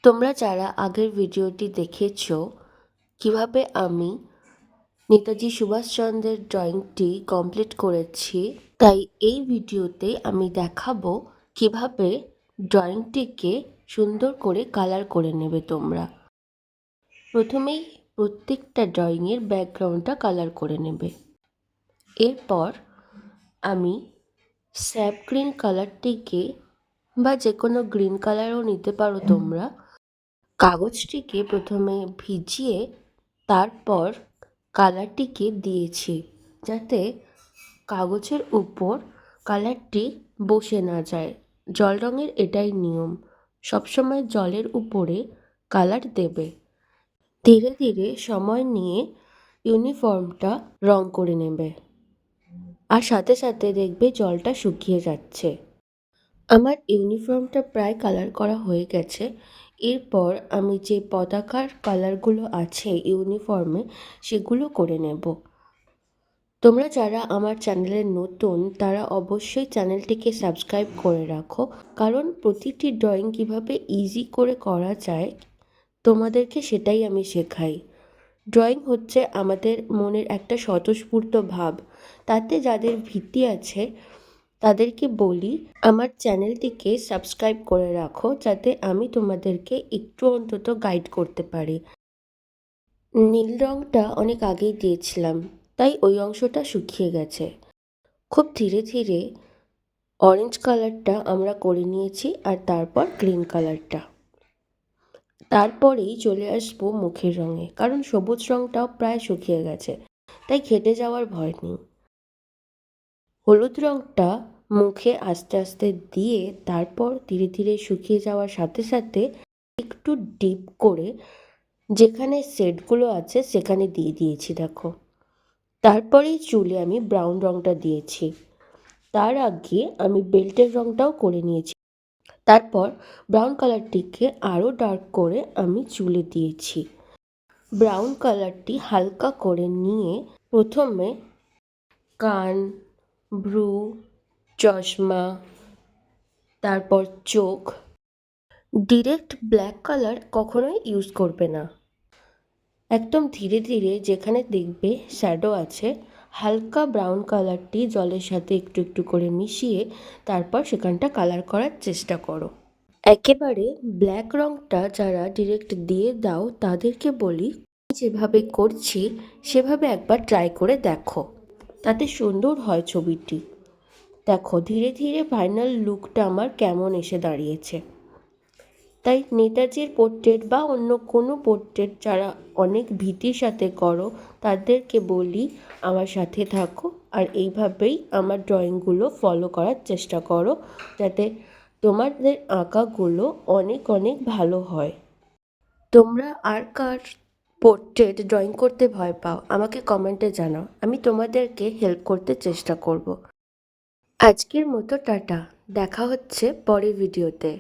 তোমরা যারা আগের ভিডিওটি দেখেছো কিভাবে আমি নেতাজি সুভাষচন্দ্রের ড্রয়িংটি কমপ্লিট করেছি, তাই এই ভিডিওতে আমি দেখাবো কিভাবে ড্রয়িংটিকে সুন্দর করে কালার করে নেবে তোমরা। প্রথমেই প্রত্যেকটা ড্রয়িংয়ের ব্যাকগ্রাউন্ডটা কালার করে নেবে। এরপর আমি স্যাপ গ্রিন কালারটিকে বা যে কোনো গ্রিন কালারও নিতে পারো তোমরা। কাগজটিকে প্রথমে ভিজিয়ে তারপর কালারটিকে দিয়েছি, যাতে কাগজের উপর কালারটি বসে না যায়। জল রঙের এটাই নিয়ম, সবসময় জলের উপরে কালার দেবে। ধীরে ধীরে সময় নিয়ে ইউনিফর্মটা রং করে নেবে, আর সাথে সাথে দেখবে জলটা শুকিয়ে যাচ্ছে। আমার ইউনিফর্মটা প্রায় কালার করা হয়ে গেছে। এরপর আমি যে পতাকার কালারগুলো আছে ইউনিফর্মে সেগুলো করে নেব। তোমরা যারা আমার চ্যানেলে নতুন তারা অবশ্যই চ্যানেলটিকে সাবস্ক্রাইব করে রাখো, কারণ প্রতিটি ড্রয়িং কিভাবে ইজি করে করা যায় তোমাদেরকে সেটাই আমি শেখাই। ড্রয়িং হচ্ছে আমাদের মনের একটা স্বতঃস্ফূর্ত ভাব। তাতে যাদের ভীতি আছে তাদেরকে বলি আমার চ্যানেলটিকে সাবস্ক্রাইব করে রাখো, যাতে আমি তোমাদেরকে একটু অন্তত গাইড করতে পারি। নীল রঙটা অনেক আগেই দিয়েছিলাম, তাই ওই অংশটা শুকিয়ে গেছে। খুব ধীরে ধীরে অরেঞ্জ কালারটা আমরা করে নিয়েছি, আর তারপর গ্রিন কালারটা। তারপরেই চলে আসবো মুখের রঙে, কারণ সবুজ রঙটাও প্রায় শুকিয়ে গেছে, তাই ঘেটে যাওয়ার ভয় নেই। হলুদ রঙটা মুখে আস্তে আস্তে দিয়ে তারপর ধীরে ধীরে শুকিয়ে যাওয়ার সাথে সাথে একটু ডিপ করে যেখানে শেডগুলো আছে সেখানে দিয়ে দিয়েছি, দেখো। তারপরেই চুলে আমি ব্রাউন রঙটা দিয়েছি। তার আগে আমি বেল্টের রঙটাও করে নিয়েছি। তারপর ব্রাউন কালারটিকে আরও ডার্ক করে আমি চুলে দিয়েছি। ব্রাউন কালারটি হালকা করে নিয়ে প্রথমে কান, ভ্রু, চশমা, তারপর চোখ। ডিরেক্ট ব্ল্যাক কালার কখনোই ইউজ করবে না। একদম ধীরে ধীরে যেখানে দেখবে শ্যাডো আছে, হালকা ব্রাউন কালারটি জলের সাথে একটু একটু করে মিশিয়ে তারপর সেখানটা কালার করার চেষ্টা করো। একেবারে ব্ল্যাক রঙটা যারা ডিরেক্ট দিয়ে দাও তাদেরকে বলি যেভাবে করছি সেভাবে একবার ট্রাই করে দেখো, তাতে সুন্দর হয় ছবিটি। দেখো ধীরে ধীরে ফাইনাল লুকটা আমার কেমন এসে দাঁড়িয়েছে। তাই নেতাজির পোর্ট্রেট বা অন্য কোনো পোর্ট্রেট যারা অনেক ভীতির সাথে করো তাদেরকে বলি আমার সাথে থাকো, আর এইভাবেই আমার ড্রয়িংগুলো ফলো করার চেষ্টা করো, যাতে তোমাদের আঁকাগুলো অনেক অনেক ভালো হয়। তোমরা আর কার পোর্ট্রেট ড্রয়িং করতে ভয় পাও আমাকে কমেন্টে জানাও, আমি তোমাদেরকে হেল্প করতে চেষ্টা করব। আজকের মতো টাটা, দেখা হচ্ছে পরের ভিডিওতে।